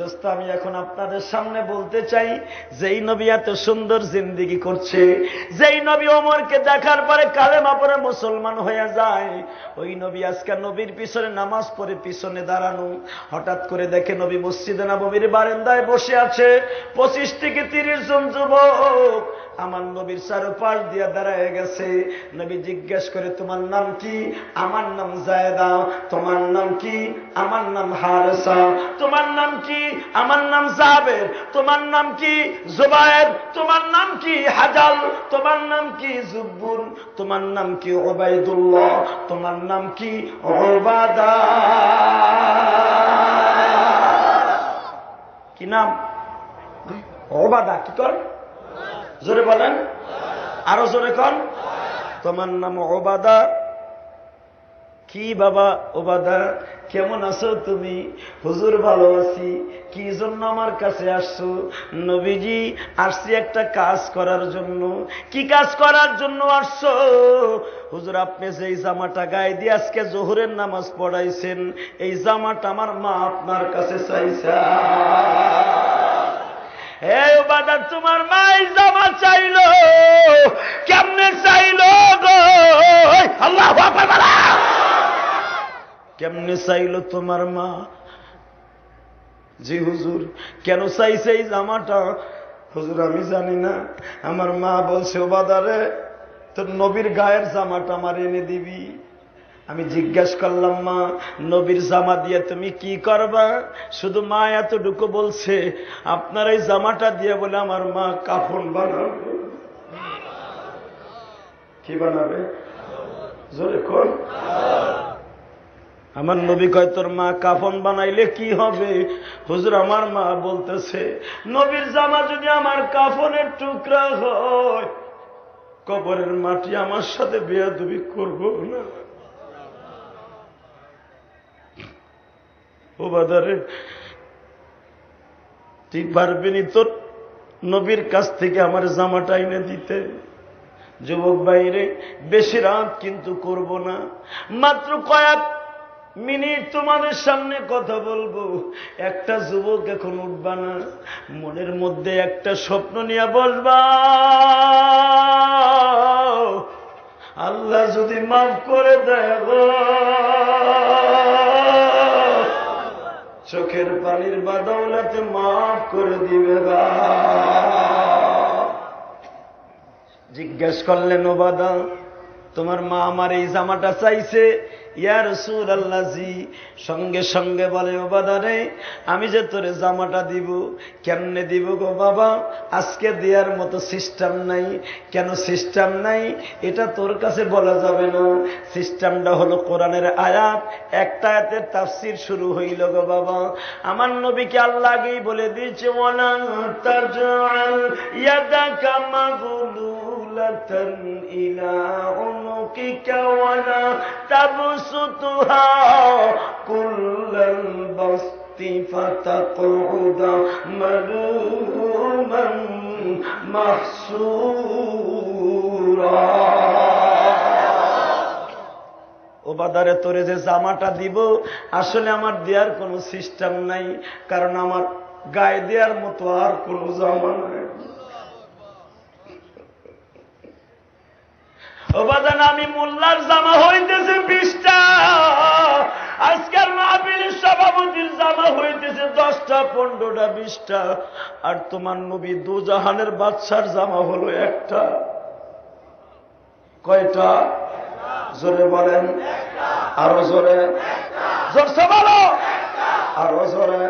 আমি এখন আপনাদের সামনে বলতে চাই, যেই নবী এত সুন্দর জিন্দেগি করছে, যেই নবী ওমরকে দেখার পরে কালেমা পড়ে মুসলমান হয়ে যায়, ওই নবী আজকে নবীর পিছনে নামাজ পড়ে পিছনে দাঁড়ানো, হঠাৎ করে দেখে নবী মসজিদে নববীর বারান্দায় বসে আছে, 25 থেকে 30 জন যুবক আমার নবীর চারপাশ দিয়ে দাঁড়ায় গেছে। নবী জিজ্ঞেস করে, তোমার নাম কি? আমার নাম জায়দা। তোমার নাম কি? আমার নাম হারেসা। তোমার নাম কি? আমার নাম জাবের। তোমার নাম কি? জুবায়ের। তোমার নাম কি? হাজাল। তোমার নাম কি? জুব্বুর। তোমার নাম কি? উবাইদুল্লাহ। তোমার নাম কি? উবাদা। কি নাম? উবাদা। কি কর? জোরে বলেন, আরো জোরে কর। তোমার নাম উবাদা। কি বাবা উবাদা, কেমন আছো তুমি? হুজুর ভালো আছি। কি জন্য আমার কাছে আসছো? নবীজি, আসছি একটা কাজ করার জন্য। কি কাজ করার জন্য আসছো? হুজুর, আপনি যে জামাটা গায়ে দিয়ে আজকে জোহরের নামাজ পড়াইছেন, এই জামাটা আমার মা আপনার কাছে চাইছে। এই উবাদা, তোমার মা এই জামা চাইলো, কেমনে চাইলো গো? আল্লাহু আকবার বলা। কেমনে চাইলো তোমার মা? জি হুজুর। কেন চাইছে এই জামাটা? হুজুর, আমি জানি না। আমার মা বলছে, উবাদারে, তোর নবীর গায়ের জামাটা আমার এনে দিবি। আমি জিজ্ঞেস করলাম, মা, নবীর জামা দিয়ে তুমি কি করবা? শুধু মা এতটুকু বলছে, আপনার এই জামাটা দিয়ে বলে আমার মা কাফন বানাবে। কি বানাবে? জোরে কর। আমার নবী কয়, তোর মা কাফন বানাইলে কি হবে? হুজুর, আমার মা বলতেছে, নবীর জামা যদি আমার কাফনের টুকরা হয়, কবরের মাটি আমার সাথে বেয়াদবি করবো না। ও বাদারে, তুই পারবি তোর নবীর কাছ থেকে আমার জামাটা এনে দিতে? যুবক বাইরে, বেশি রাত কিন্তু করব না, মাত্র কয়েক মিনিট তোমাদের সামনে কথা বলবো। একটা যুবক এখন উঠবা না, মনের মধ্যে একটা স্বপ্ন নিয়ে বসবা, আল্লাহ যদি মাফ করে দেয়, চোখের পানির বাদৌলাতে মাফ করে দিবে। জিজ্ঞেস করলেন, ওবাদা, তোমার মা আমার এই জামাটা চাইছে, ইয়া রাসূলুল্লাহ জি। সঙ্গে সঙ্গে বলে, ওবাদা রে, আমি যে তোরে জামাটা দিব, কেমনে দিব গো বাবা? আজকে দেওয়ার মতো সিস্টেম নাই। কেন সিস্টেম নাই? এটা তোর কাছে বলা যাবে না। সিস্টেমটা হলো কোরআনের আয়াত, একটা আয়াতের তাফসীর শুরু হইল গো বাবা। আমার নবীকে আল্লাহ আগেই বলে দিয়েছে, ওয়ালা তাজআল ইয়াদাকা মাগলুলাতান ইলা উনুকিকা ওয়ালা তাবসুতুহা কুল্লাল বাসতি ফাতাকুদা মালুমান মাহসুরা। ও বাদারে, তোরে যে জামাটা দিব, আসলে আমার দেওয়ার কোনো সিস্টেম নাই, কারণ আমার গায়ে দেওয়ার মতো আর কোনো জামা নাই। ও বাদান, আমি মোল্লার জামা হইতেছে 20টা, আজকের মাহফিলের সভাপতির জামা হইতেছে 10টা, 15টা, 20টা, আর তোমার নবী দুজাহানের বাদশার জামা হলো একটা। কয়টা? জোরে বলেন, আরো জোরে, জোরসে বলো, আরো জোরে।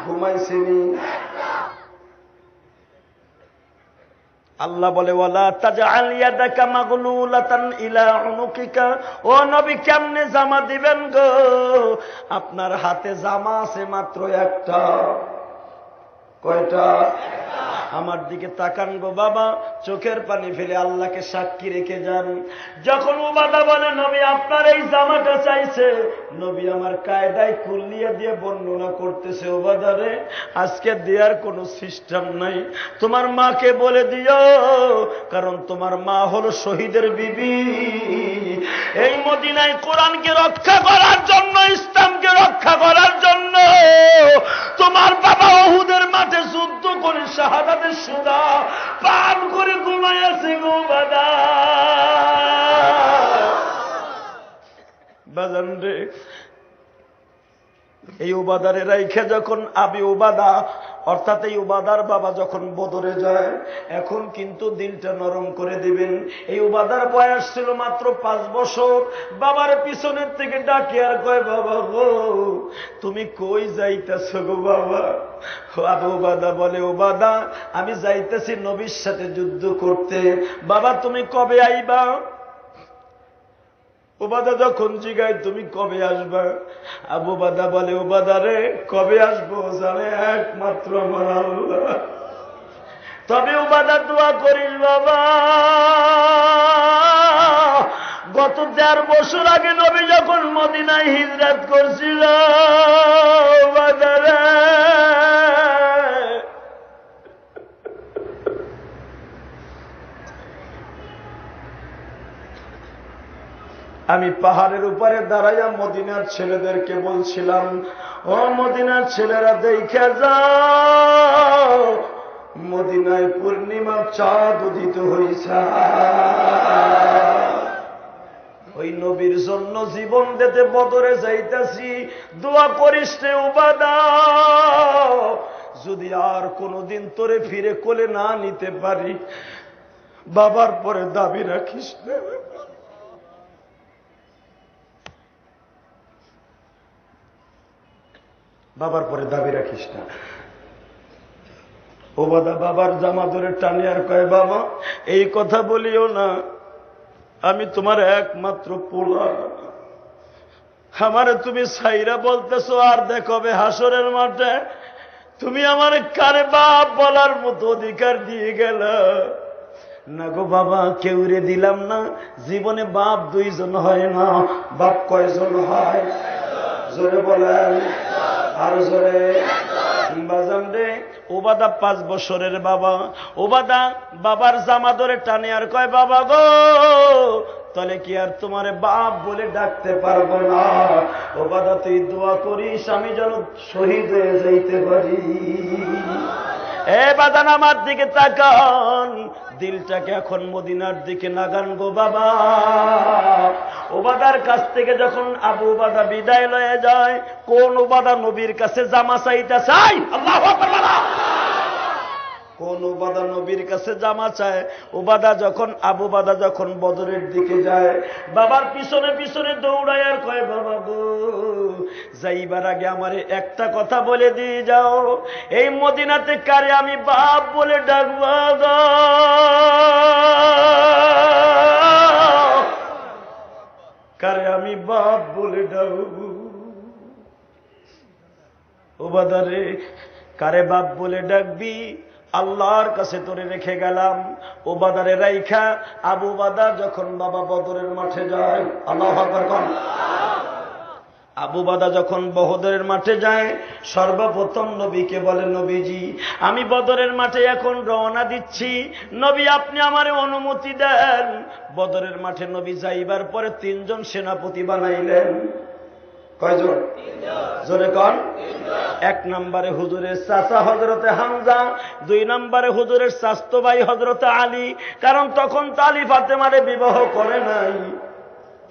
ঘুমাইছিনি? আল্লাহ বলে, ওয়ালা তাজআল ইয়াদাকা মাগলুলাতান ইলা উনুকিকা। ও নবী, কেমনে জামা দিবেন গো? আপনার হাতে জামা আছে মাত্র একটা। কয়টা? আমার দিকে তাকান গো বাবা, চোখের পানি ফেলে আল্লাহকে সাক্ষী রেখে যান। যখন উবাদা বলে, নবী আপনার এই জামাটা চাইছে, নবী আমার কায়দায় কুল্লিয়া দিয়ে বর্ণনা করতেছে, উবাদা রে, আজকে দেওয়ার কোনো সিস্টেম নাই। তোমার মাকে বলে দিও, কারণ তোমার মা হলো শহীদের বিবি। এই মদিনায় কোরআনকে রক্ষা করার জন্য, ইসলামকে রক্ষা করার জন্য তোমার বাজান রে, এই উবাদারে রাইখা যখন আবি উবাদা অর্থাৎ এই উবাদার বাবা যখন বদরে যায়, এখন কিন্তু দিলটা নরম করে দিবেন। এই উবাদার বয়স ছিল মাত্র 5 বছর। বাবার পিছনের থেকে ডাকি আর কয়, বাবা গো তুমি কই যাইতেছ গো বাবা? আবু উবাদা বলে, উবাদা আমি যাইতেছি নবীর সাথে যুদ্ধ করতে। বাবা তুমি কবে আইবা? উবাদা যখন জিগায় তুমি কবে আসবা, আবু বাদা বলে, উবাদা রে কবে আসবো জানে একমাত্র আমার আল্লাহ। তবে উবাদা দোয়া করিস বাবা, গত 4 বছর আগে নবী যখন মদিনায় হিজরত করছিল, উবাদা রে আমি পাহাড়ের উপরে দাঁড়াইয়া মদিনার ছেলেদেরকে বলছিলাম, ও মদিনার ছেলেরা দেখে যাও, মদিনায় পূর্ণিমার চাঁদ উদিত হইছে। ওই নবীর জন্য জীবন দিতে বদরে যাইতাছি, দোয়া করিস রে উবাদা, যদি আর কোনদিন তোরে ফিরে কোলে না নিতে পারি, বাবার পরে দাবি রাখিস না। বাবার পরে দাবি রাখিস না। ওবাদা বাবার জামা ধরে টানে আর কয়, বাবা এই কথা বলিও না, আমি তোমার একমাত্র পোলা, আমারে তুমি সাইরা বলতেছো, আর দেখবে হাসরের মাঠে তুমি আমার কারে বাপ বলার মতো অধিকার দিয়ে গেল না গো বাবা। কেউরে দিলাম না, জীবনে বাপ 2 জন হয় না, বাপ কয়জন হয়? জোরে বলেন, আর জোরে। বাজান রে, ওবাদা 5 বছরের বাবা। ওবাদা বাবার জামা ধরে টানে আর কয়, বাবা গো তাহলে কি আর তোমারে বাপ বলে ডাকতে পারবো না? ওবাদা তুই দোয়া করিস আমি যেন শহীদ হয়ে যাইতে পারি। এ বাজান আমার দিকে তাকান, দিলটাকে এখন মদিনার দিকে নাগান গো বাবা। ওবাদার কাছ থেকে যখন আবু উবাদা বিদায় লয়ে যায়, কোন উবাদা নবীর কাছে জামা চাইতে চাই? আল্লাহু আকবার বলো। কোন উবাদা নবীর কাছে জামা চায়? উবাদা যখন আবু উবাদা যখন বদরের দিকে যায়, বাবার পিছনে পিছনে দৌড়ায় আর কয়, বাবা গো যাইবার আগে আমারে একটা কথা বলে দিয়ে যাও, এই মদিনাতে কারে আমি বাপ বলে ডাকবো গো? কারে আমি বাপ বলে ডাকবো? উবাদা রে কারে বাপ বলে ডাকবি? আল্লাহর কাছে তোরে রেখে গেলাম। ওবাদারে রাইখা আবু বাদা যখন বাবা বদরের মাঠে যায়, আল্লাহু আকবার কোন। আবু বাদা যখন বদরের মাঠে যায়, সর্বপ্রথম নবীকে বলে, নবীজি আমি বদরের মাঠে এখন রওনা দিচ্ছি, নবী আপনি আমারে অনুমতি দেন। বদরের মাঠে নবী যাইবার পরে 3 জন সেনাপতি বানাইলেন। কয়জন? জোরে কন। 1 নম্বরে হুজুরের চাচা হযরতে হামজা, 2 নম্বরে হুজুরের চাচতো ভাই হযরতে আলী, কারণ তখন তো আলী ফাতেমারে বিবাহ করে নাই।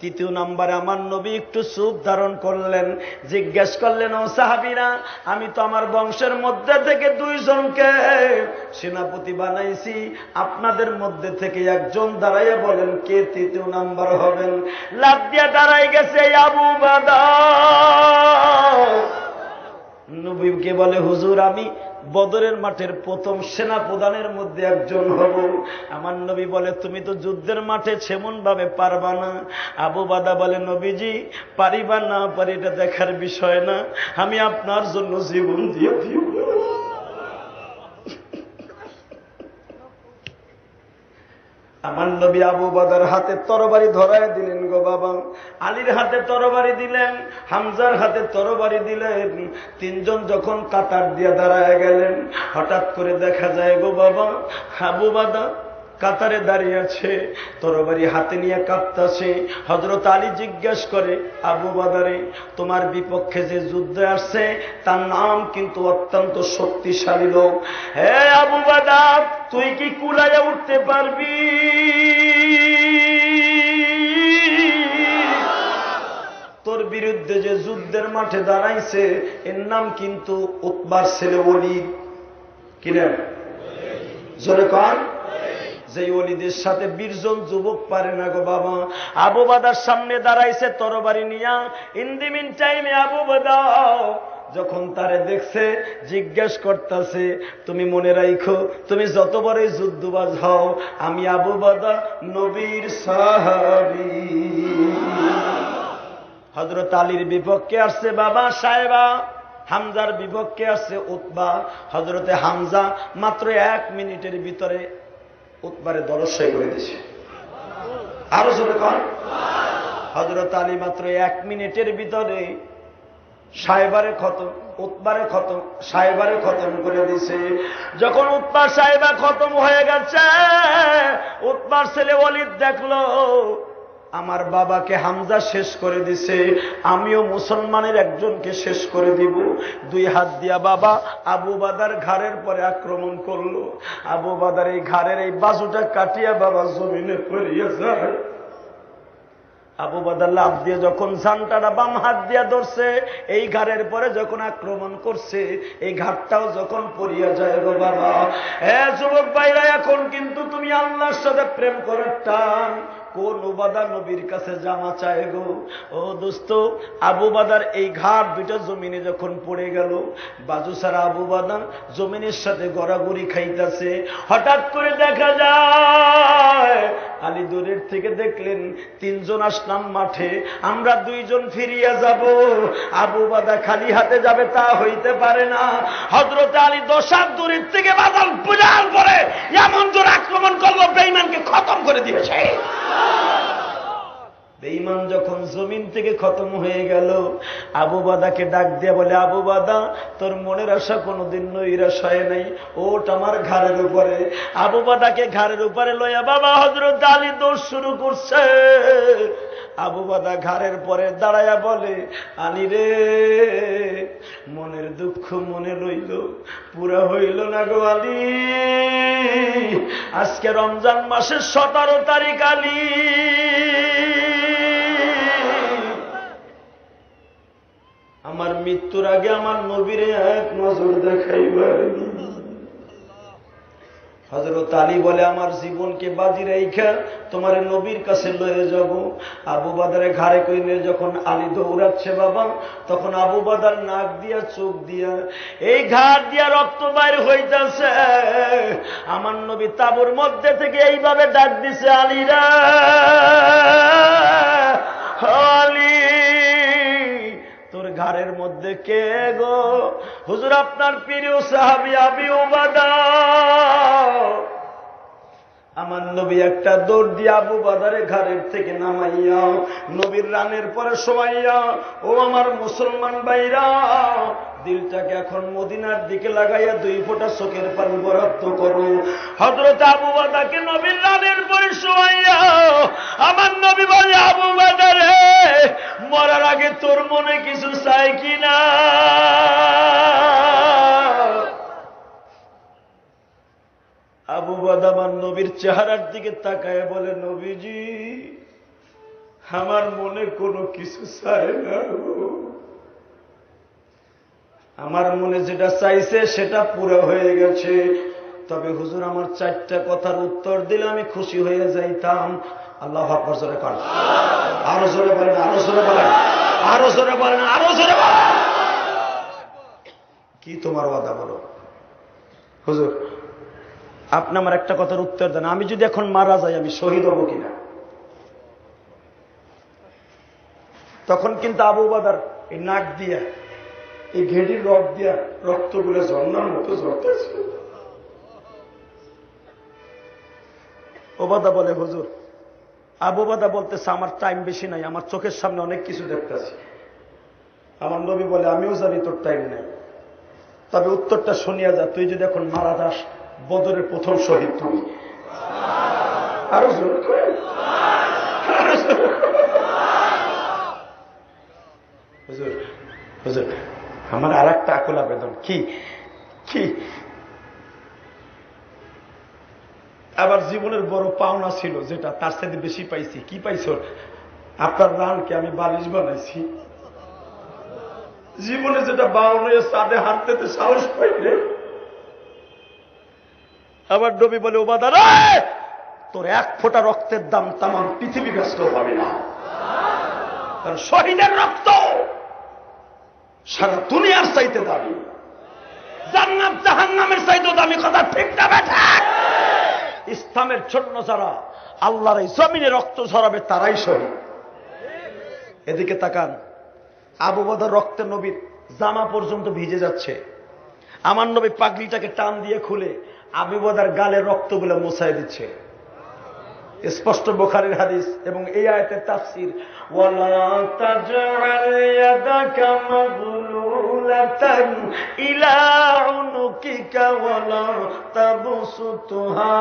3 নম্বরে আমার নবী একটু চুপ ধারণ করলেন, জিজ্ঞেস করলেন, ও সাহাবীরা আমি তো আমার বংশের মধ্যে থেকে 2 জনকে সেনাপতি বানাইছি, আপনাদের মধ্যে থেকে একজন দাঁড়াইয়া বলেন কে 3 নম্বর হবেন? লাফ দিয়া দাঁড়াই গেছে আবু বাদা। নবীকে বলে, হুজুর আমি বদরের মাঠের প্রথম সেনা প্রধানের মধ্যে একজন হব। আমার নবী বলে, তুমি তো যুদ্ধের মাঠে সেমন ভাবে পারবা না। আবু বাদা বলে, নবীজি পারিবা না পারি এটা দেখার বিষয় না, আমি আপনার জন্য জীবন দিয়ে দিব। আমার নবী আবু বাদার হাতে তরবারি ধরায় দিলেন গো বাবা, আলীর হাতে তরবারি দিলেন, হামজার হাতে তরবারি দিলেন। 3 জন যখন কাতার দিয়ে দাঁড়ায় গেলেন, হঠাৎ করে দেখা যায় গো বাবা আবু বাদা কাতারে দাঁড়িয়ে আছে, তরবারি হাতে নিয়ে কাঁপতাছে। হযরত আলী জিজ্ঞেস করে, আবু বাদারে তোমার বিপক্ষে যে যুদ্ধে আসছে তার নাম কিন্তু অত্যন্ত শক্তিশালী লোক, হে আবু বাদা তুই কি কুলাইয়া উঠতে পারবি? তোর বিরুদ্ধে যে যুদ্ধের মাঠে দাঁড়াইছে এর নাম কিন্তু উতবার ছেলে ওলীদ। কি নাম? জোরে কর। যে ওলীদের সাথে 20 জন যুবক পারে না গো বাবা। আবু বাদার সামনে দাঁড়াইছে তরবারি নিয়া। ইন দি মিন টাইমে আবু বাদা যখন তারে দেখছে জিজ্ঞেস করতেছে, তুমি মনে রাখো তুমি যত বড়ই যুদ্ধবাজ হও, আমি আবু বাদা নবীর সাহাবী। হযরত আলীর বিপক্ষে আসছে বাবা সাহেবা, হামজার বিপক্ষে আসছে উতবা। হযরতে হামজা মাত্র 1 মিনিটের ভিতরে উতবারে দরশাই করে দিয়েছে। আরো জোরে কর। হযরত আলী মাত্র 1 মিনিটের ভিতরে সাহেবারে খতম, উতবারে খতম, সাহেবারে খতম করে দিছে। যখন উতবা সাহেবা খতম হয়ে গেছে, উতবার ছেলে ওলীদ দেখলো আমার বাবাকে হামজা শেষ করে দিছে, আমিও মুসলমানের একজনকে শেষ করে দিব। 2 হাত দিয়া বাবা আবু বাদার ঘাড়ের পরে আক্রমণ করলো। আবু বাদার এই ঘাড়ের এই বাজুটা কাটিয়া বাবা জমিনে পড়িয়া যায়। আবু বাদা লাফ দিয়ে যখন ঝান্টাটা বাম হাত দিয়া ধরছে, এই ঘাড়ের পরে যখন আক্রমণ করছে, এই ঘাটটাও যখন পড়িয়া যায় গো বাবা। যুবক ভাইরা, এখন কিন্তু তুমি আল্লাহর সাথে প্রেম করার টান। কোন উবাদা নবীর কাছে জামা চায় গো? ও দোস্ত, আবু বাদার এই ঘাট দুইটা জমিনে যখন পড়ে গেল, বাজু ছাড়া আবু বাদা জমিনের সাথে গড়াগড়ি খাইতেছে। হঠাৎ করে দেখা যায় আলী দূরের থেকে দেখলেন 3 জন আসলাম মাঠে, আমরা 2 জন ফিরিয়া যাব। আবু বাদা খালি হাতে যাবে তা হইতে পারে না। হযরত আলী 10 হাত দূরের থেকে বাদাল পূজার পরে এমন জোর আক্রমণ করলো, বেঈমানকে খতম করে দিয়েছে। বেঈমান যখন জমিন থেকে খতম হয়ে গেল, আবু বাদাকে ডাক দিয়ে বলে, আবু বাদা তোর মনের আশা কোনোদিন নৈরাশ হয় নাই, ওট আমার ঘাড়ের উপরে। আবু বাদাকে ঘাড়ের উপরে লইয়া বাবা হযরত আলী দৌড় শুরু করছে। আবু বাদা ঘাড়ের পরে দাঁড়ায়া বলে, আলী রে, মনের দুঃখ মনে রইল, পুরা হইল না গো আলী। আজকে রমজান মাসের 17 তারিখ আলী, আমার মৃত্যুর আগে আমার নবীরে এক নজর দেখাইবার। হযরত আলী বলে, আমার জীবনকে বাজি রাইখা তোমার নবীর কাছে লয়ে যাব। আবু বাদারে ঘাড়ে কইনে যখন আলী দৌড়াচ্ছে বাবা, তখন আবু বাদার নাক দিয়া চোখ দিয়া এই ঘাড় দিয়া রক্ত বাইর হইতাছে। আমার নবী তাবুর মধ্যে থেকে এইভাবে ডাক দিছে, আলীরা, আলী তোর ঘাড়ের মধ্যে কে গো? হুজুর আপনার প্রিয় সাহাবী আবু উবাদা। আমার নবী একটা দৌড় দিয়ে আবু বাদারে ঘাড়ের থেকে নামাইয়া নবীর রানের পরে শোয়াইয়া, ও আমার মুসলমান ভাইরা, দিলটাকে এখন মদিনার দিকে লাগাইয়া 2 ফোঁটা চোখের পানি বরাদ্দ করো। হযরত আবু বাদাকে নবীর রানের পরে শোয়াইয়া আমার নবী বলে, আবু বাদা রে, মরার আগে তোর মনে কিছু চাই কিনা? আবু বাদা আমার নবীর চেহারার দিকে তাকায় বলে, নবীজি, আমার মনে কোনো কিছু চায় না, আমার মনে যেটা চাইছে সেটা পুরো হয়ে গেছে। তবে হুজুর আমার 4টা কথার উত্তর দিলে আমি খুশি হয়ে যাইতাম। আল্লাহু আকবার জোরে করেন, আরো জোরে বলেন, আরো জোরে বলেন, আরো জোরে বলেন, আরো জোরে বলেন। কি তোমার ওয়াদা বলো? হুজুর আপনি আমার একটা কথার উত্তর দেন, আমি যদি এখন মারা যাই আমি শহীদ হব কিনা? তখন কিন্তু আবু বাদার এই নাক দিয়া, এই ঘেডির রক দিয়া রক্তগুলো ঝর্ণার মতো ঝরতেছে। ওবাদা বলে, হুজুর, আবু বাদা বলতেছে, আমার টাইম বেশি নাই, আমার চোখের সামনে অনেক কিছু দেখতেছি। আমার নবী বলে, আমিও জানি তোর টাইম নাই, তবে উত্তরটা শুনিয়া যা, তুই যদি এখন মারা যাস, বদরের প্রথম শহীদ তুমি। আরো জোর করে, হুজুর, হুজুর আমার আর একটা আকুল আবেদন। কি? কি? আবার জীবনের বড় পাওনা ছিল, যেটা তার সাথে বেশি পাইছি। কি পাইছ? আপনার রানকে আমি বালিশ বানাইছি। জীবনে যেটা বাউন্ন চাঁদে হাঁটতে সাহস পাইলে। আবার নবী বলে, ওবাদা রে, তোর এক ফোঁটা রক্তের দাম তাম পৃথিবী ব্যস্ত হবে না, কারণ শহীদের রক্ত সারা দুনিয়ার চাইতে দামি, জান্নাত জাহান্নামের চাইতেও দামি। কথা ঠিক না বেঠা? ইসলামের জন্য যারা আল্লাহর এই জমিনে রক্ত ঝরাবে তারাই শহীদ। এদিকে তাকান, আবু বকর রক্তে নবীর জামা পর্যন্ত ভিজে যাচ্ছে। আমার নবী পাগড়িটাকে টান দিয়ে খুলে আবু বকর গালের রক্তগুলো মুছায় দিচ্ছে। স্পষ্ট বুখারীর হাদিস এবং এই আয়াতের তাফসীর, ওয়ালা তাজআল ইয়াদাকা মাগলুলাতান ইলা উনুকিকা ওয়ালা তাবসুতহা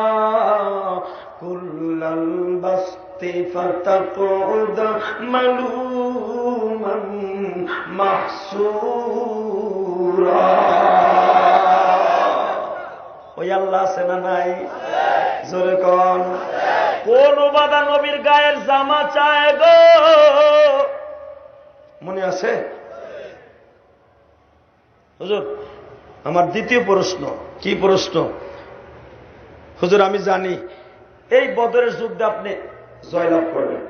কুল্লাল বাসতি ফাতাকুদ মালুমান মাহসুরা। ওই আল্লাহ আছে না নাই? জোরে কোন? কোন ওবাদা নবীর গায়ের জামা চায় গো? মনে আছে? হুজুর, আমার দ্বিতীয় প্রশ্ন। কি প্রশ্ন? হুজুর, আমি জানি এই বদরের যুদ্ধে আপনি জয়লাভ করবেন,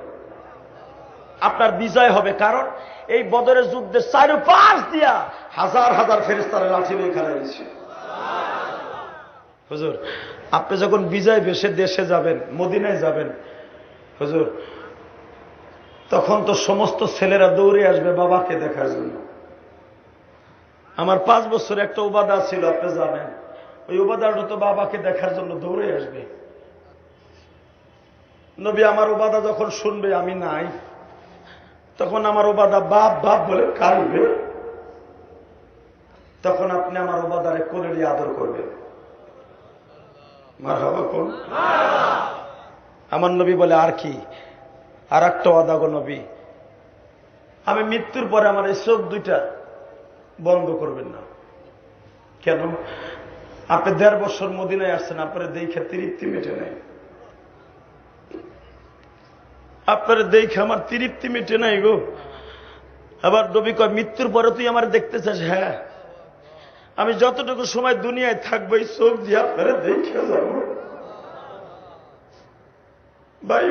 আপনার বিজয় হবে, কারণ এই বদরের যুদ্ধে চারপাশ দিয়া হাজার হাজার ফেরেশতারা লাঠি নিয়ে খেলা দিচ্ছে। হুজুর, আপনি যখন বিজয় বেশে দেশে যাবেন, মদিনায় যাবেন, হুজুর, তখন তো সমস্ত ছেলেরা দৌড়ে আসবে বাবাকে দেখার জন্য। আমার 5 বছর একটা উবাদা ছিল, আপনি জানেন, ওই উবাদাটা তো বাবাকে দেখার জন্য দৌড়ে আসবে। নবী আমার উবাদা যখন শুনবে আমি নাই, তখন আমার উবাদা বাপ বাপ বলে কাঁদবে, তখন আপনি আমার উবাদারে কোলে নিয়ে আদর করবেন। মারহাবা কোন? আমার নবী বলে, আর কি? আর একটা ওয়াদা গো নবী, আমি মৃত্যুর পরে আমার এই চোখ দুইটা বন্ধ করবেন না। কেন? আপনি 1.5 বছর মদিনায় আসছেন, আপনার দেখে তৃপ্তি মেটে নাই। আপনার দেখে আমার তৃপ্তি মেটে নাই গো। আবার নবী কয়, মৃত্যুর পরে তুই আমার দেখতে চাস? হ্যাঁ, আমি যতটুকু সময় দুনিয়ায় থাকবো এই চোখ দিয়ে আপনারা দেখে যাব। ভাই,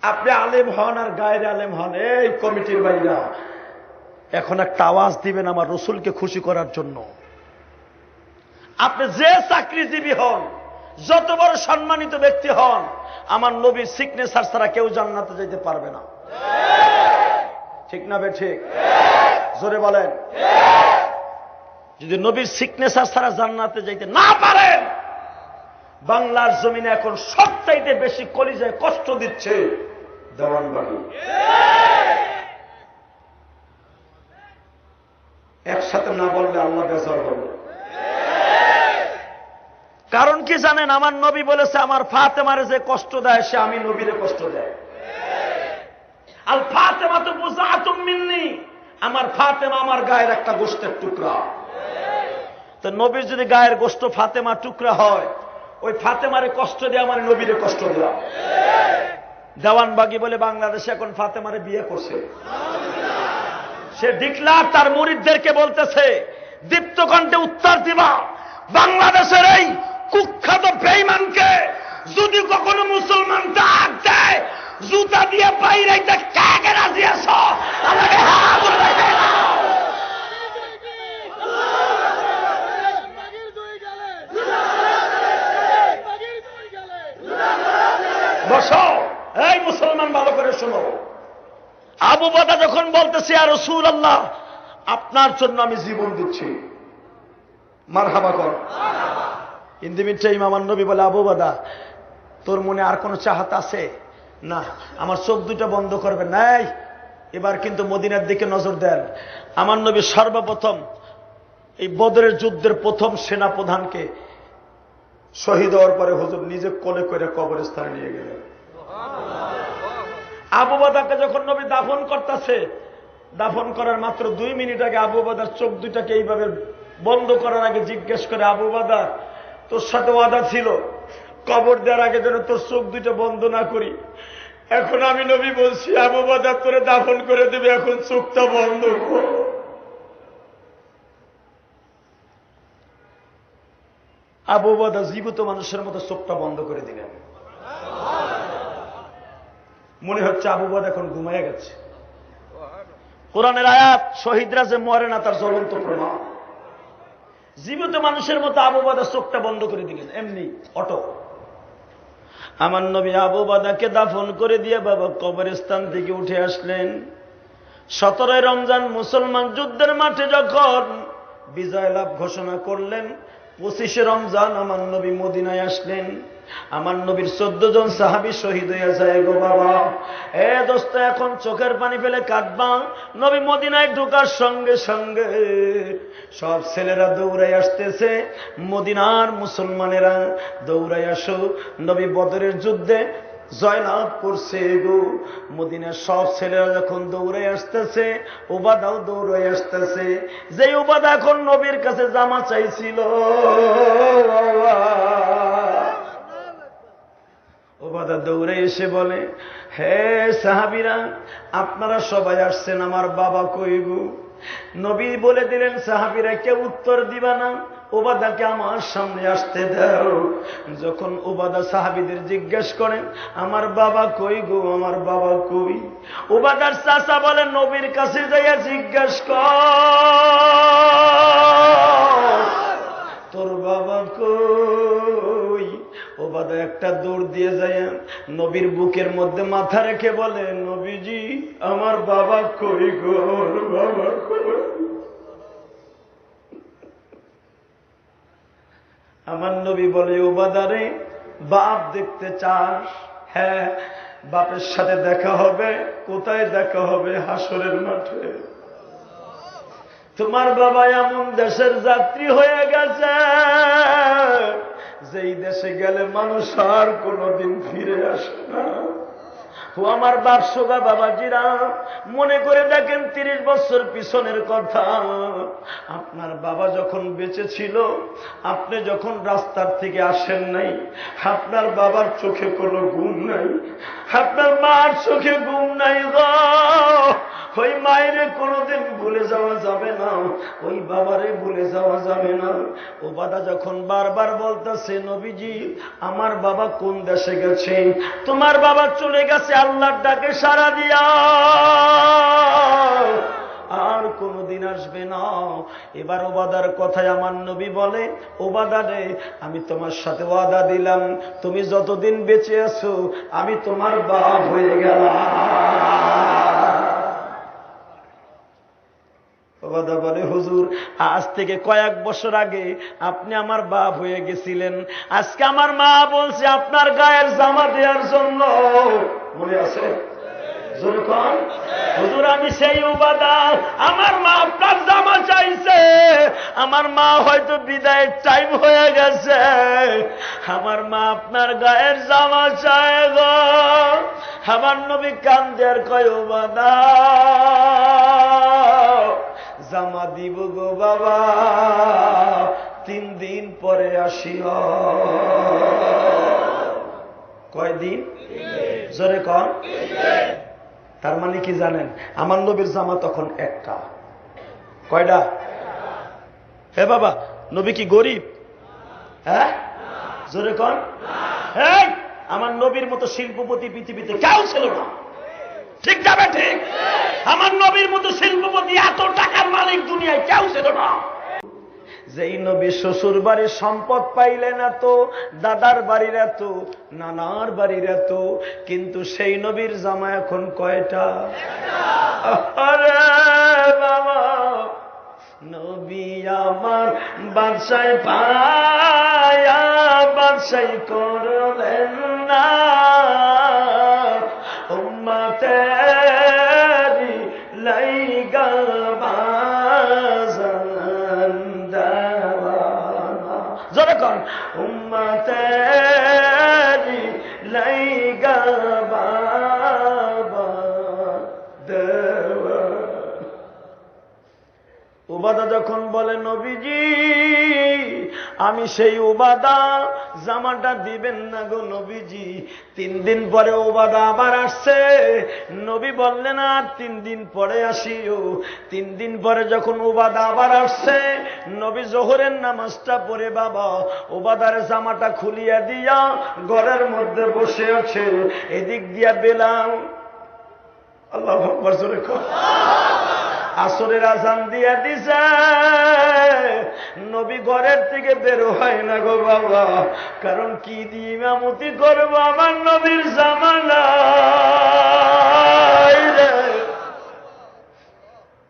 আপনি আলেম হন আর গায়ের আলেম হন, এই কমিটির ভাইরা এখন একটা আওয়াজ দিবেন আমার রসুলকে খুশি করার জন্য। আপনি যে চাকরিজীবী হন, যত বড় সম্মানিত ব্যক্তি হন, আমার নবীর সিগনেচার ছাড়া কেউ জান্নাতে যেতে পারবে না। ঠিক না বে ঠিক? জোরে বলেন। যদি নবীর সিগনেচার ছাড়া জান্নাতে যাইতে না পারেন, বাংলার জমিনে এখন সবচাইতে বেশি কলিজায় কষ্ট দিচ্ছে দেওয়ানবাগি। একসাথে না বললে আল্লাহ বেজার হবে। কারণ কি জানেন? আমার নবী বলেছে, আমার ফাতেমারে যে কষ্ট দেয় সে আমি নবীরে কষ্ট দেয়। আল ফাতেমা তো বুযাতুম মিন্নি, আমার ফাতেমা আমার গায়ের একটা গোশতের টুকরা। তো নবীর যদি গায়ের গোশত ফাতেমা টুকরা হয়, ওই ফাতেমারে কষ্ট দিয়ে আমার নবীরে কষ্ট দেওয়া। দেওয়ানবাগি বলে বাংলাদেশে এখন ফাতেমারে বিয়ে করছে। সে ডিক্লার তার মুরিদদেরকে বলতেছে, দীপ্ত কণ্ঠে উত্তর দিবা, বাংলাদেশের এই কুখ্যাত বেঈমানকে যদি কখনো মুসলমান ডাক দেয়, জুতা দিয়ে বাইরাইতে কাকে রাজি আছো? আমাকে হাত ধরে দাও। বসো, এই মুসলমান ভালো করে শোনো। আবু বকর যখন বলতেছে, ইয়া রাসূলুল্লাহ, আপনার জন্য আমি জীবন দিচ্ছি, মারহাবা কর। ইন দি মিন টাইম আমার নবী বলে, আবু বকর, তোর মনে আর কোনো চাহত আছে? না। আমার চোখ দুটো বন্ধ করবেন নাই, এবার কিন্তু মদিনার দিকে নজর দেন। আমার নবী সর্বপ্রথম এই বদরের যুদ্ধের প্রথম সেনা প্রধানকে শহীদ হওয়ার পরে হুজুর নিজে কোলে করে কবরস্থানে নিয়ে গেলেন। আবু বকরকে যখন নবী দাফন করতেছে, দাফন করার মাত্র 2 মিনিট আগে আবু বকর চোখ দুইটাকে এইভাবে বন্ধ করার আগে জিজ্ঞেস করে, আবু বকর, তোর সাথে ওয়াদা ছিল কবর দেওয়ার আগে যেন তোর চোখ দুইটা বন্ধ না করি। এখন আমি নবী বলছি আবু বকর তোরে দাফন করে দেবে, এখন চোখটা বন্ধ কর। আবু বকর জীবিত মানুষের মতো চোখটা বন্ধ করে দিলেন। মনে হচ্ছে আবু বকর এখন ঘুমাইয়া গেছে। কোরআনের আয়াত শহীদরা যে মরে না তার জ্বলন্ত প্রমাণ। জীবিত মানুষের মতো আবু বকর চোখটা বন্ধ করে দিলেন, এমনি অটো। আমার নবী আবু বকরকে দাফন করে দিয়ে বাবা কবরস্থান থেকে উঠে আসলেন। 17 রমজান মুসলমান যুদ্ধের মাঠে যখন বিজয় লাভ ঘোষণা করলেন, 25 রমজান আমার নবী মদিনায় আসলেন। আমার নবীর 14 জন সাহাবী শহীদ হয়ে যায় গো বাবা। এ দোস্ত, এখন চোখের পানি ফেলে কাঁদবা। নবী মদিনায় ঢোকার সঙ্গে সঙ্গে সব ছেলেরা দৌড়াই আসতেছে। মদিনার মুসলমানেরা দৌড়াই আসো, নবী বদরের যুদ্ধে জয়লাভ করছে গো। মদিনার সব ছেলেরা যখন দৌড়ে আসতেছে, উবাদাও দৌড়ে আসতেছে। যে উবাদা এখন নবীর কাছে জামা চাইছিল, উবাদা দৌড়ে এসে বলে, হে সাহাবীরা, আপনারা সবাই আসছেন, আমার বাবা কই গো? নবী বলে দিলেন, সাহাবীরা কেউ উত্তর দিবা না, উবাদাকে আমার সামনে আসতে দাও। যখন উবাদা সাহাবীদের জিজ্ঞেস করেন, আমার বাবা কই গো, আমার বাবা কই? উবাদার চাচা বলেন, নবীর কাছে যাইয়া জিজ্ঞেস কর তোর বাবা কই। উবাদা একটা দৌড় দিয়ে যায় নবীর বুকের মধ্যে মাথা রেখে বলে, নবীজি আমার বাবা কই গো, আমার বাবা কই? আমার নবী বলে, উবাদারে বাপ দেখতে চাস? হ্যাঁ, বাপের সাথে দেখা হবে। কোথায় দেখা হবে? হাসরের মাঠে। তোমার বাবা এমন দেশের যাত্রী হয়ে গেছে, যেই দেশে গেলে মানুষ আর কোনদিন ফিরে আসে না। ও আমার বাপসোগা বাবাজিরা, মনে করে দেখেন 30 বছর পিছনের কথা। আপনার বাবা যখন বেঁচে ছিল, আপনি যখন রাস্তার থেকে আসেন নাই, আপনার বাবার চোখে কোনো ঘুম নাই, আপনার মার চোখে ঘুম নাই গো। ওই মায়েরে কোনোদিন ভুলে যাওয়া যাবে না, ওই বাবারে ভুলে যাওয়া যাবে না। ও বাবা যখন বারবার বলতেছে, নবীজি আমার বাবা কোন দেশে গেছে? তোমার বাবা চলে গেছে আল্লাহর ডাকে সাড়া দিয়া, আর কোনদিন আসবে না। এবার ওবাদার কথায় আমার নবী বলে, ওবাদা রে, আমি তোমার সাথে ওয়াদা দিলাম, তুমি যতদিন বেঁচে আছো আমি তোমার বাপ হয়ে গেলাম। ওবাদা বলে, হুজুর আজ থেকে কয়েক বছর আগে আপনি আমার বাপ হয়ে গেছিলেন, আজকে আমার মা বলছে আপনার গায়ের জামা দেওয়ার জন্য। মনে আছে? হুজুর আমি সেই উবাদা, আমার মা আপনার জামা চাইছে, আমার মা হয়তো বিদায়ের টাইম হয়ে গেছে, আমার মা আপনার গায়ের জামা চায় গো। আমার নবী কান্দে আর কয়, উবাদা জামা দিব গো বাবা, 3 দিন পরে আসিও। কয়দিন? জোরে কন। তার মানে কি জানেন? আমার নবীর জামা তখন একটা। কয়টা? হে বাবা, নবী কি গরিব? হ্যাঁ, জোরে কন। হ্যাঁ, আমার নবীর মতো শিল্পপতি পৃথিবীতে কেউ ছিল না। ঠিক যাবে? ঠিক। আমার নবীর মতো শিল্পপতি, এত টাকার মালিক দুনিয়ায় কেউ ছিল না। যেই নবী শ্বশুর বাড়ির সম্পদ পাইলেন এত, দাদার বাড়ির এত, নানার বাড়ির এত, কিন্তু সেই নবীর জামা এখন কয়টা? আরে বাবা, নবী আমার বাদশায় পায়া বাদশাই করলেন না, উম্মতেরি লাইগা বাজান দেওয়ানা। যখন উম্মতেরি লাইগা বাবা দেওয়ানা। উবাদা যখন বলে, নবীজি আমি সেই উবাদা, জামাটা দিবেন না গো নবীজি। 3 দিন পরে উবাদা আবার আসছে। নবী বললেন আর 3 দিন পরে আসিও। 3 দিন পরে যখন উবাদা আবার আসছে, নবী জোহরের নামাজটা পড়ে বাবা উবাদার জামাটা খুলিয়া দিয়া ঘরের মধ্যে বসে আছে। এদিক দিয়া বেলাল, আল্লাহু আকবার জোরে কর, আসরের আজান দিয়া দিছে। নবী ঘরের থেকে বের হয় না গো বাবা, কারণ কি দিয়ে ইমামতি করবো, আমার নবীর জামানা।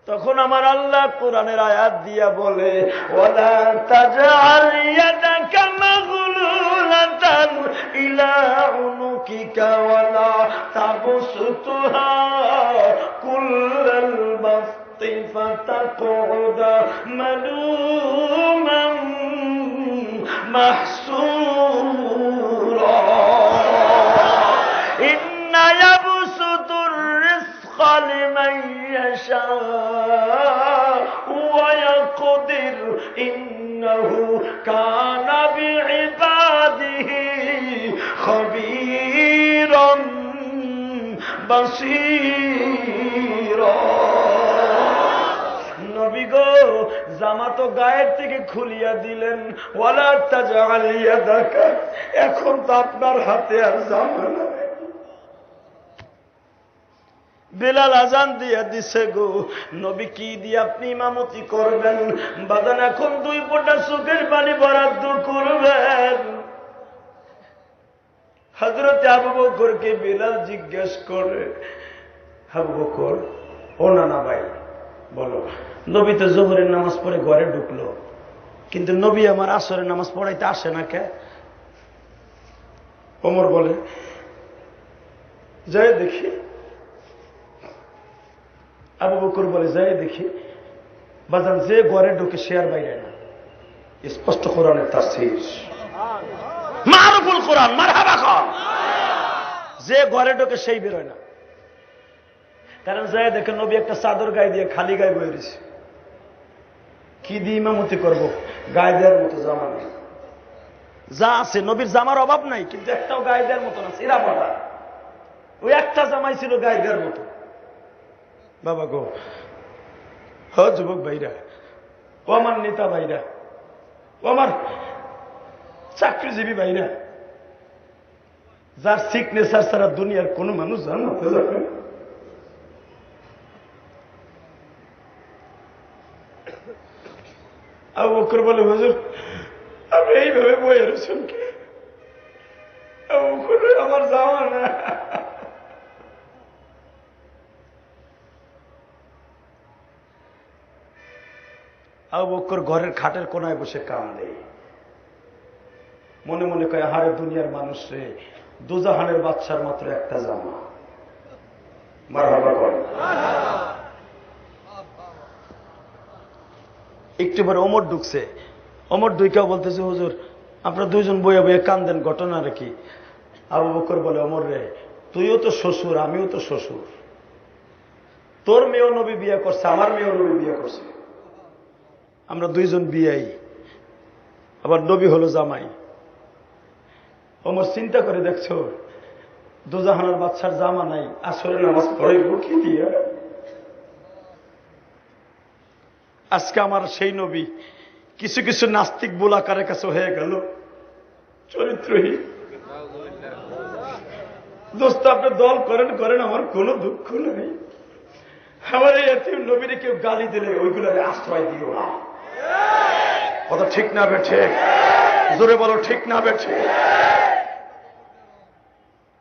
তখন আমার আল্লাহ কোরআনের আয়াত দিয়া বলে, ওয়ালা তাজআল ইয়াদাকা মাগলুলাতান ইলা উনুকিকা ওয়ালা তাবসুতহা কুল্লাল বাসতি ফাতাকুদা মালুমান মাহসুরা। ইন্না ইয়াবসুতুর রিজকা লিমান ইয়াশাউ ওয়া ইয়াকদির ইন্নাহু কানা বিইবাদিহি খবীরান বাসীরা। নবী গো জামা তো গায়ের থেকে খুলিয়া দিলেন, ওয়ালা তাজআল ইয়াদাকা, এখন তো আপনার হাতে আর জামা নাই। বেলাল আজান দিয়া দিছে গো, নবী কি দিয়ে আপনি ইমামতি করবেন? বাজান এখন 2 ফোঁটা চোখের পানি বরাদ্দ করবেন। হযরত আবু বকরকে বেলাল জিজ্ঞেস করে, আবু বকর, ও নানা ভাই বলো, নবী তো জোহরের নামাজ পড়ে ঘরে ঢুকলো, কিন্তু নবী আমার আসরের নামাজ পড়াইতে আসে না কে? ওমর বলে, যাই দেখি। আবু বকর বলে, যাই দেখি। বাজান যে ঘরে ঢুকে সে আর বাইরে না। স্পষ্ট কোরআনের তাফসীর, মারুফুল কোরআন, মারহাবা খান। যে ঘরে ঢুকে সেই বেরোয় না, কারণ যাই দেখে নবী একটা চাদর গায়ে দিয়ে খালি গায়ে বয়ে দিছে। কি দিয়ে ইমামতি করবো? গায়ে দেওয়ার মতো জামা নেই। যা আছে নবীর জামার অভাব নাই, কিন্তু একটাও গায়ে দেওয়ার মতো না, সিরা বাটা। ওই একটা জামাই ছিল গায়ে দেওয়ার মতো। বাবা গো, হ যুবক ভাইরা, ও আমার নেতা ভাইরা, ও আমার চাকরিজীবী ভাইরা, যার সিগনেচার ছাড়া দুনিয়ার কোন মানুষ জান্নাতে যাবে। আবু বকর বলে, হুজুর আপনি এইভাবে বয়ে রয়েছেন কি? আবু বকর, আমার যাওয়া না। আবু বকর ঘরের খাটের কোনায় বসে কান্দে, মনে মনে কয়, হারে দুনিয়ার মানুষ রে, দুজাহানের বাদশার মাত্র একটা জামা। মারহাবা কর। একটু পরে ওমর ঢুকছে। ওমর ঢুকেও বলতেছে, হুজুর আপনারা 2 জন বইয়ে বইয়ে কান্দেন, ঘটনা কি? আবু বকর বলে, ওমর রে, তুইও তো শ্বশুর, আমিও তো শ্বশুর। তোর মেয়েও নবী বিয়ে করছে, আমার মেয়েও নবী বিয়ে করছে, আমরা 2 জন বিয়াই, আবার নবী হলো জামাই। ওমর চিন্তা করে দেখছো, দুজাহানের বাদশার জামা নাই, আসরে নামাজ পড়াইব কি দিয়া? আজকে আমার সেই নবী কিছু কিছু নাস্তিক বুলাকারের কাছে হয়ে গেল চরিত্রহীন। দোস্ত আপনি দল করেন করেন, আমার কোনো দুঃখ নাই। আমার এই এতিম নবীরে কেউ গালি দিলে ওইগুলো আশ্রয় দিও না। কথা ঠিক না বেঠে? জোরে বলো, ঠিক না বেঠে?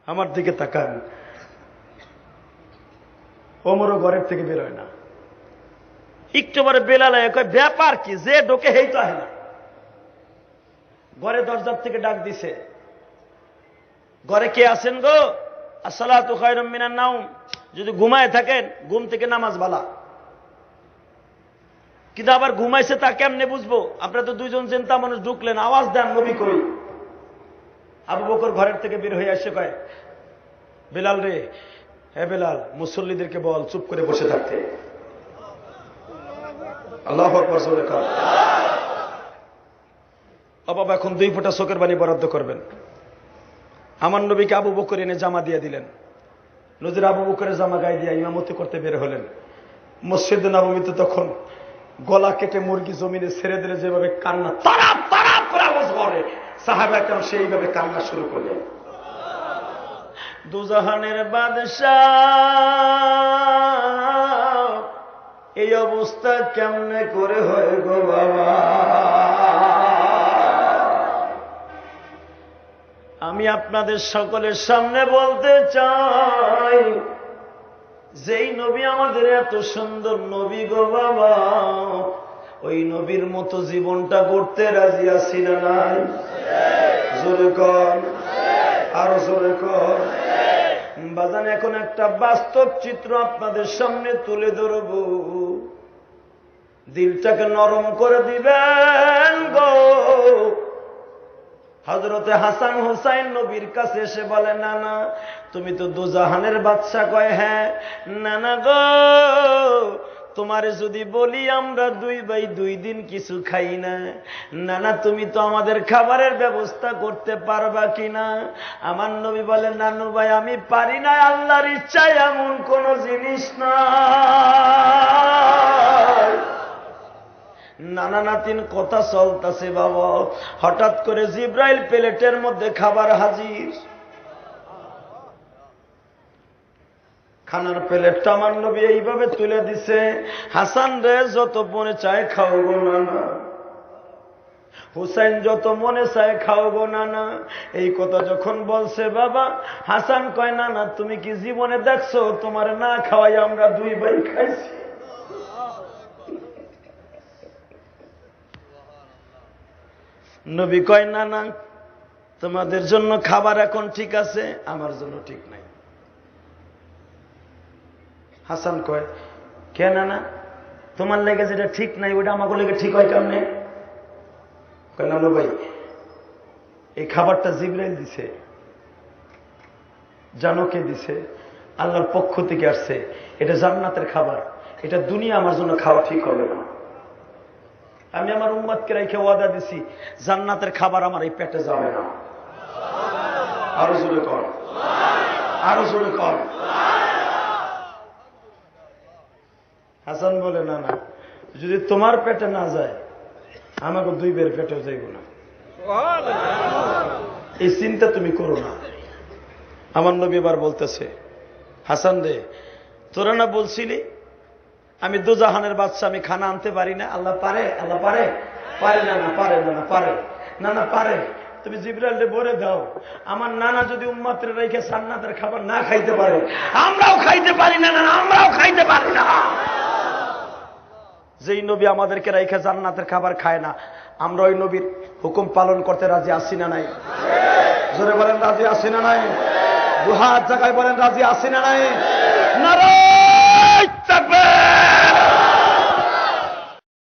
আমার দিকে তাকান। ওমরও ঘরের থেকে বেরোয় না। একটু পরে বেলাল কয়, ব্যাপার কি? যে ঢোকে হেই তো আহে না। ঘরে দরজার থেকে ডাক দিছে, ঘরে কে আছেন গো? আসসালাতু খায়রুম মিনান নাওম। যদি ঘুমায় থাকেন, ঘুম থেকে নামাজ বালা। কিন্তু আবার ঘুমাইছে তা কেমনে বুঝবো? আপনারা তো 2 জন চিন্তা মানুষ ঢুকলেন, আওয়াজ দেন, নবী কই? আবু বকর ঘরের থেকে বের হয়ে আসে, কয়, বেলাল রে, হে বেলাল, মুসল্লিদেরকে বল চুপ করে বসে থাকতে। আল্লাহু আকবার। ও বাবা, এখন 2 ফোঁটা চোখের পানি বরাদ্দ করবেন। আমার নবীকে আবু বকর এনে জামা দিয়ে দিলেন। নজর আবু বকরের জামা গায়ে দিয়ে ইমামতি করতে বের হলেন। মসজিদে নববীতে তখন গলা কেটে মুরগি জমিনে ছেড়ে দিলে যেভাবে কান্না তারাপ তারাপ করে আওয়াজ করে, সাহাবা একরাম সেইভাবে কান্না শুরু করলেন। দুজাহানের বাদশাহ এই অবস্থা কেমনে করে হয় গো বাবা। আমি আপনাদের সকলের সামনে বলতে চাই, যেই নবী আমাদের এত সুন্দর নবী গো বাবা, ওই নবীর মতো জীবনটা গড়তে রাজি আছি না নাই? জোরে কর, আরো জোরে কর। বাজান, এখন একটা বাস্তব চিত্র আপনাদের সামনে তুলে ধরব, দিলটাকে নরম করে দিবেন গো। হযরতে হাসান হুসাইন নবীর কাছে এসে বলে, নানা তুমি তো দুজাহানের বাদশা। কয়, হ্যাঁ। নানা গো, তোমারে যদি বলি আমরা 2 ভাই 2 দিন কিছু খাই না, নানা তুমি তো আমাদের খাবারের ব্যবস্থা করতে পারবা কিনা? আমার নবী বলে, নানু ভাই আমি পারি না, আল্লাহর ইচ্ছায় এমন কোন জিনিস না। নানা নাতিন কথা চলতেছে বাবা, হঠাৎ করে জিব্রাইল প্লেটের মধ্যে খাবার হাজির। খানার প্লেটটা আমার নবী এইভাবে তুলে দিছে, হাসান রে যত মনে চায় খাও গো নানা, হুসাইন যত মনে চায় খাও গো নানা। এই কথা যখন বলছে বাবা, হাসান কয়, নানা তুমি কি জীবনে দেখছো তোমার না খাওয়াই আমরা 2 ভাই খাইছি? নবী কয়, না না, তোমাদের জন্য খাবার এখন ঠিক আছে, আমার জন্য ঠিক নাই। হাসান কয়, কেন না, তোমার লেগে যেটা ঠিক নাই ওটা আমাকে লেগে ঠিক হয় কেমনে? কয়, নানু ভাই এই খাবারটা জিবরাইল দিছে। জানো কে দিছে? আল্লাহর পক্ষ থেকে আসছে। এটা জান্নাতের খাবার, এটা দুনিয়া আমার জন্য খাওয়া ঠিক হবে না। আমি আমার উম্মতকে রেখে ওয়াদা দিছি, জান্নাতের খাবার আমার এই পেটে যাবে না। আরো জোরে কর, আরো জোরে কর। হাসান বলে, না না, যদি তোমার পেটে না যায় আমাকে 2 বের পেটেও যাইব না, এই চিন্তা তুমি করো না। আমার নবী এবার বলতেছে, হাসান রে তোরা না বলছিলি আমি দুজাহানের বাদশা, আমি খানা আনতে পারি না? আল্লাহ পারে, আল্লাহ পারে? পারে না, না পারে, না না পারে, না না পারে। তুমি জিবরাইলকে বলে দাও, আমার নানা যদি উম্মতের রেখে জান্নাতের খাবার না খাইতে পারে, আমরাও খাইতে পারি না, না আমরাও খাইতে পারি না। যেই নবী আমাদেরকে রেখে জান্নাতের খাবার খায় না, আমরা ওই নবীর হুকুম পালন করতে রাজি আছি না নাই? জোরে বলেন রাজি আছি না নাই? 2 হাত জায়গায় বলেন রাজি আছি না নাই? নারায়ে তাকবীর।